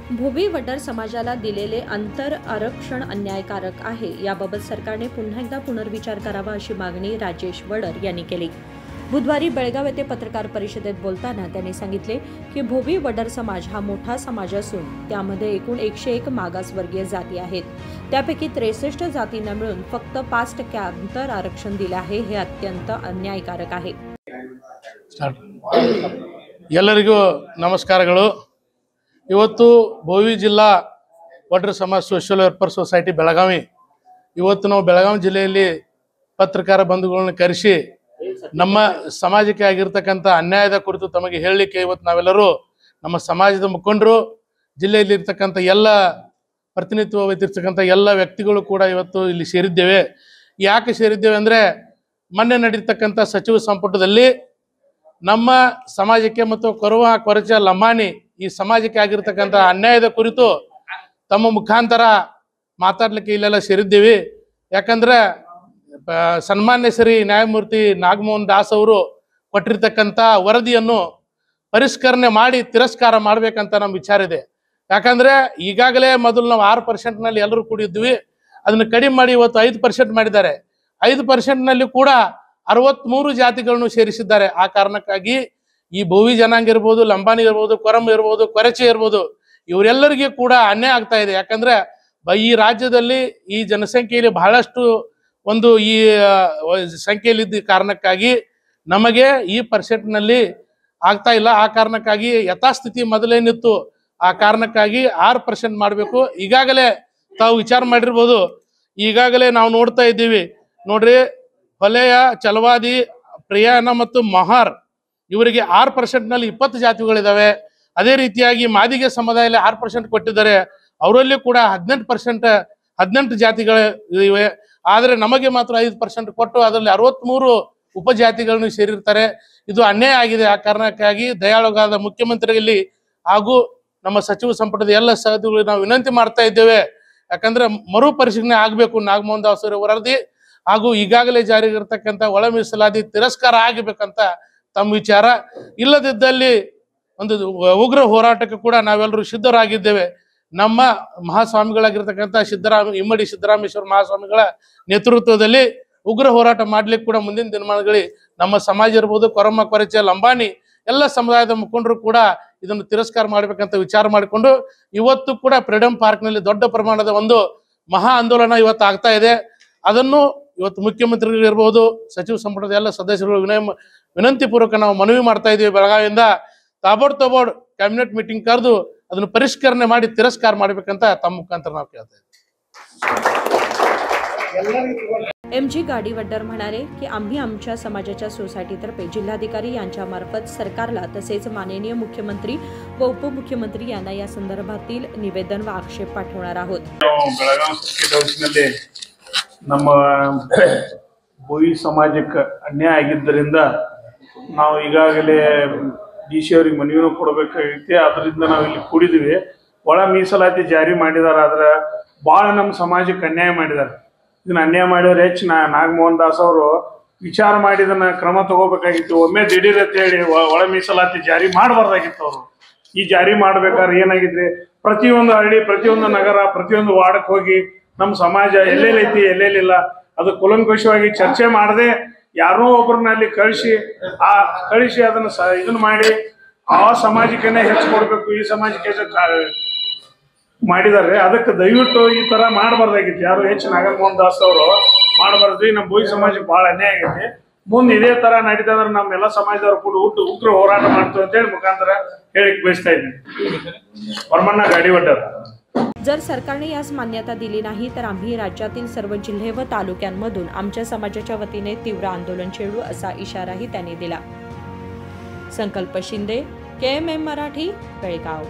भोवी वडर समाजाला दिलेले अंतर आरक्षण अन्यायकारक आहे। याबाबत सरकारने पुन्हा एकदा पुनर्विचार करावा अशी मागणी राजेश वडर यांनी केली। बुधवारी बेळगाव येथे पत्रकार परिषदेत बोलताना त्यांनी सांगितले की भोवी वडर समाज हा मोठा समाज असून त्यामध्ये एकूण 101 मागासवर्गीय जाती आहेत। त्यापैकी 63 जातींना मिळून फक्त 5% अंतर आरक्षण दिले आहे। हे अत्यंत अन्यायकारक आहे। ಎಲ್ಲರಿಗೂ ನಮಸ್ಕಾರಗಳು। ಇವತ್ತು ಭೋವಿ ಜಿಲ್ಲಾ ವಡರ್ ಸಮಾಜ ಸೋಷಿಯಲ್ ವೆಲ್ಫೇರ್ ಸೊಸೈಟಿ ಬೆಳಗಾವಿ ಇವತ್ತು ನಾವು ಬೆಳಗಾವಿ ಜಿಲ್ಲೆಯಲ್ಲಿ ಪತ್ರಕಾರ ಬಂಧುಗಳನ್ನು ಕರೆಸಿ ನಮ್ಮ ಸಮಾಜಕ್ಕೆ ಆಗಿರತಕ್ಕಂತ ಅನ್ಯಾಯದ ಕುರಿತು ತಮಗೆ ಹೇಳಲಿಕ್ಕೆ ಇವತ್ತು ನಾವೆಲ್ಲರೂ ನಮ್ಮ ಸಮಾಜದ ಮುಖಂಡರು ಜಿಲ್ಲೆಯಲ್ಲಿ ಇರತಕ್ಕಂತ ಎಲ್ಲ ಪ್ರತಿನಿಧಿತ್ವ ವಹಿಸಿರ್ತಕ್ಕಂತ ಎಲ್ಲ ವ್ಯಕ್ತಿಗಳು ಕೂಡ ಇವತ್ತು ಇಲ್ಲಿ ಸೇರಿದ್ದೇವೆ। ಯಾಕೆ ಸೇರಿದ್ದೇವೆ ಅಂದ್ರೆ ಮೊನ್ನೆ ನಡೆದಿರ್ತಕ್ಕಂತ ಸಚಿವ ಸಂಪುಟದಲ್ಲಿ ನಮ್ಮ ಸಮಾಜಕ್ಕೆ ಮತ್ತು ಕೊರಚ ಲಂಬಾಣಿ ಈ ಸಮಾಜಕ್ಕೆ ಆಗಿರತಕ್ಕಂತ ಅನ್ಯಾಯದ ಕುರಿತು ತಮ್ಮ ಮುಖಾಂತರ ಮಾತಾಡಲಿಕ್ಕೆ ಇಲ್ಲೆಲ್ಲ ಸೇರಿದ್ದೀವಿ। ಯಾಕಂದ್ರೆ ಸನ್ಮಾನ್ಯ ಶ್ರೀ ನ್ಯಾಯಮೂರ್ತಿ ನಾಗಮೋಹನ್ ದಾಸ್ ಅವರು ಕೊಟ್ಟಿರ್ತಕ್ಕಂತ ವರದಿಯನ್ನು ಪರಿಷ್ಕರಣೆ ಮಾಡಿ ತಿರಸ್ಕಾರ ಮಾಡಬೇಕಂತ ನಮ್ಮ ವಿಚಾರ ಇದೆ। ಯಾಕಂದ್ರೆ ಈಗಾಗಲೇ ಮೊದಲು ನಾವು 6% ನಲ್ಲಿ ಎಲ್ಲರೂ ಕೂಡಿದ್ವಿ, ಅದನ್ನು ಕಡಿಮೆ ಮಾಡಿ ಇವತ್ತು 5% ಮಾಡಿದ್ದಾರೆ। 5% ನಲ್ಲಿ ಕೂಡ 63 ಜಾತಿಗಳನ್ನು ಸೇರಿಸಿದ್ದಾರೆ। ಆ ಕಾರಣಕ್ಕಾಗಿ ಈ ಭೋವಿ ಜನಾಂಗ ಇರ್ಬೋದು, ಲಂಬಾಣಿ ಇರ್ಬೋದು, ಕೊರಂ ಇರ್ಬೋದು, ಕೊರಚೆ ಇರ್ಬೋದು, ಇವರೆಲ್ಲರಿಗೂ ಕೂಡ ಅನ್ಯಾಯ ಆಗ್ತಾ ಇದೆ। ಯಾಕಂದ್ರೆ ಈ ರಾಜ್ಯದಲ್ಲಿ ಈ ಜನಸಂಖ್ಯೆಯಲ್ಲಿ ಬಹಳಷ್ಟು ಒಂದು ಈ ಸಂಖ್ಯೆಯಲ್ಲಿದ್ದ ಕಾರಣಕ್ಕಾಗಿ ನಮಗೆ ಈ ಪರ್ಸೆಂಟ್ ನಲ್ಲಿ ಆಗ್ತಾ ಇಲ್ಲ। ಆ ಕಾರಣಕ್ಕಾಗಿ ಯಥಾಸ್ಥಿತಿ ಮೊದಲೇನಿತ್ತು ಆ ಕಾರಣಕ್ಕಾಗಿ 6% ಮಾಡಬೇಕು। ಈಗಾಗಲೇ ತಾವು ವಿಚಾರ ಮಾಡಿರ್ಬೋದು, ಈಗಾಗಲೇ ನಾವು ನೋಡ್ತಾ ಇದ್ದೀವಿ ನೋಡ್ರಿ, ಹೊಲೆಯ, ಚಲವಾದಿ, ಪ್ರಿಯಾನ ಮತ್ತು ಮಹಾರ್ ಇವರಿಗೆ 6% ನಲ್ಲಿ 20 ಜಾತಿಗಳಿದಾವೆ। ಅದೇ ರೀತಿಯಾಗಿ ಮಾದಿಗೆ ಸಮುದಾಯದಲ್ಲಿ 6% ಕೊಟ್ಟಿದ್ದಾರೆ, ಅವರಲ್ಲಿ ಕೂಡ 18 ಜಾತಿಗಳು ಇವೆ। ಆದರೆ ನಮಗೆ ಮಾತ್ರ 5% ಕೊಟ್ಟು ಅದರಲ್ಲಿ 63 ಉಪಜಾತಿಗಳನ್ನು ಸೇರಿರ್ತಾರೆ। ಇದು ಅನ್ಯಾಯ ಆಗಿದೆ। ಆ ಕಾರಣಕ್ಕಾಗಿ ದಯಾಳುಗಾದ ಮುಖ್ಯಮಂತ್ರಿಗಳಲ್ಲಿ ಹಾಗೂ ನಮ್ಮ ಸಚಿವ ಸಂಪುಟದ ಎಲ್ಲ ಸಹೋದರರಿಗೆ ನಾವು ವಿನಂತಿ ಮಾಡ್ತಾ ಇದ್ದೇವೆ। ಯಾಕಂದ್ರೆ ಮರು ಪರಿಶೀಲನೆ ಆಗಬೇಕು ನಾಗಮೋಹನ್ ದಾಸ್ ಅವರ ವರದಿ ಹಾಗೂ ಈಗಾಗಲೇ ಜಾರಿಗಿರ್ತಕ್ಕಂಥ ಒಳ ಮೀಸಲಾತಿ ತಿರಸ್ಕಾರ ಆಗಬೇಕಂತ ತಮ್ಮ ವಿಚಾರ। ಇಲ್ಲದಿದ್ದಲ್ಲಿ ಒಂದು ಉಗ್ರ ಹೋರಾಟಕ್ಕೆ ಕೂಡ ನಾವೆಲ್ಲರೂ ಸಿದ್ಧರಾಗಿದ್ದೇವೆ। ನಮ್ಮ ಮಹಾಸ್ವಾಮಿಗಳಾಗಿರ್ತಕ್ಕಂಥ ಇಮ್ಮಡಿ ಸಿದ್ದರಾಮೇಶ್ವರ ಮಹಾಸ್ವಾಮಿಗಳ ನೇತೃತ್ವದಲ್ಲಿ ಉಗ್ರ ಹೋರಾಟ ಮಾಡ್ಲಿಕ್ಕೆ ಕೂಡ ಮುಂದಿನ ದಿನಮಾನಗಳಲ್ಲಿ ನಮ್ಮ ಸಮಾಜ ಇರ್ಬೋದು, ಕೊರಮ, ಕೊರಚೆ, ಲಂಬಾಣಿ ಎಲ್ಲ ಸಮುದಾಯದ ಮುಖಂಡರು ಕೂಡ ಇದನ್ನು ತಿರಸ್ಕಾರ ಮಾಡ್ಬೇಕಂತ ವಿಚಾರ ಮಾಡಿಕೊಂಡು ಇವತ್ತು ಕೂಡ ಫ್ರೀಡಂ ಪಾರ್ಕ್ ನಲ್ಲಿ ದೊಡ್ಡ ಪ್ರಮಾಣದ ಒಂದು ಮಹಾ ಆಂದೋಲನ ಇವತ್ತು ಆಗ್ತಾ ಇದೆ। ಅದನ್ನು ಇವತ್ತು ಮುಖ್ಯಮಂತ್ರಿಗಳು ಇರ್ಬೋದು, ಸಚಿವ ಸಂಪುಟದ ಎಲ್ಲ ಸದಸ್ಯರು ವಿನಂತಿ ಪೂರ್ವಕ ನಾವು ಮನವಿ ಮಾಡ್ತಾ ಇದ್ದೀವಿ। ಬೆಳಗಾವಿಯಿಂದ ತಾಬೋಡ್ ಕ್ಯಾಬಿನೆಟ್ ಮೀಟಿಂಗ್ ಕರೆದು ಅದನ್ನು ಪರಿಷ್ಕರಣೆ ಮಾಡಿ ತಿರಸ್ಕಾರ ಮಾಡಬೇಕಂತ ತಮ್ಮ ಮುಖಾಂತರ ನಾವು ಕೇಳ್ತಾ ಇದ್ದೀವಿ। MG गाडीवड्डर म्हणाले की आम्ही आमच्या समाजाच्या सोसायटीतर्फे जिल्हाधिकारी यांच्यामार्फत सरकारला तसेच माननीय मुख्यमंत्री व उपमुख्यमंत्री यांना या संदर्भातील निवेदन व आक्षेप पाठवणार आहोत। ಬೆಳಗಾವಿ ನಮ್ಮ ಭೋವಿ ಸಮಾಜಕ್ಕೆ ಅನ್ಯಾಯ ಆಗಿದ್ದರಿಂದ ನಾವು ಈಗಾಗಲೇ DC ಅವರಿಗೆ ಮನವಿಯನ್ನು ಕೊಡಬೇಕಾಗಿತ್ತು। ಅದರಿಂದ ನಾವು ಇಲ್ಲಿ ಕೂಡಿದ್ದೀವಿ। ಒಳ ಮೀಸಲಾತಿ ಜಾರಿ ಮಾಡಿದಾರೆ, ಆದ್ರೆ ಭಾಳ ನಮ್ಮ ಸಮಾಜಕ್ಕೆ ಅನ್ಯಾಯ ಮಾಡಿದ್ದಾರೆ। ಇದನ್ನ ಅನ್ಯಾಯ ಮಾಡಿದ್ರೆ ನಾಗಮೋಹನ್ ದಾಸ್ ಅವರು ವಿಚಾರ ಮಾಡಿ ಇದನ್ನ ಕ್ರಮ ತಗೋಬೇಕಾಗಿತ್ತು। ಒಮ್ಮೆ ದಿಢೀರ್ ಅಂತ ಹೇಳಿ ಒಳ ಮೀಸಲಾತಿ ಜಾರಿ ಮಾಡಬಾರ್ದಾಗಿತ್ತು। ಅವರು ಈ ಜಾರಿ ಮಾಡ್ಬೇಕಾದ್ರೆ ಏನಾಗಿದ್ರೆ ಪ್ರತಿಯೊಂದು ಹಳ್ಳಿ, ಪ್ರತಿಯೊಂದು ನಗರ, ಪ್ರತಿಯೊಂದು ವಾರ್ಡ್ಗೆ ಹೋಗಿ ನಮ್ಮ ಸಮಾಜ ಎಲ್ಲೆಲ್ಲೈತಿ ಎಲ್ಲೆಲ್ಲಿಲ್ಲ ಅದು ಕೂಲಂಕಷವಾಗಿ ಚರ್ಚೆ ಮಾಡದೆ ಯಾರೋ ಒಬ್ಬರನ್ನ ಅಲ್ಲಿ ಕಳಿಸಿ ಅದನ್ನ ಇದನ್ನ ಮಾಡಿ ಆ ಸಮಾಜಕ್ಕೆ ಹೆಚ್ಚು ಕೊಡ್ಬೇಕು, ಈ ಸಮಾಜಕ್ಕೆ ಮಾಡಿದ್ದಾರೆ। ಅದಕ್ಕೆ ದಯವಿಟ್ಟು ಈ ತರ ಮಾಡಬಾರ್ದಾಗಿತ್ತು। ಯಾರು ನಾಗಮೋಹನ್ ದಾಸ್ ಅವರು ಮಾಡಬಾರ್ದು। ನಮ್ಮ ಭೋವಿ ಸಮಾಜಕ್ಕೆ ಬಹಳ ಅನ್ಯಾಯ ಆಗೈತಿ। ಮುಂದೆ ಇದೇ ತರ ನಡೀತಂದ್ರೆ ನಮ್ಮೆಲ್ಲ ಸಮಾಜದವರು ಕೂಡ ಉಗ್ರ ಹೋರಾಟ ಮಾಡ್ತೀವಿ ಅಂತ ಹೇಳಿ ಮುಖಾಂತರ ಹೇಳಿಕ್ ಬಯಸ್ತಾ ಇದ್ದೀನಿ। परमण्णा गाडीवड्डर। जर सरकारने यास मान्यता दिली नाही तर आम्ही राज्यातील सर्व जिल्हे व तालुक्यांमधून आमच्या समाजाच्या वतीने तीव्र आंदोलन छेडू असा इशाराही त्यांनी दिला। संकल्प शिंदे, KMM मराठी, बेळगाव।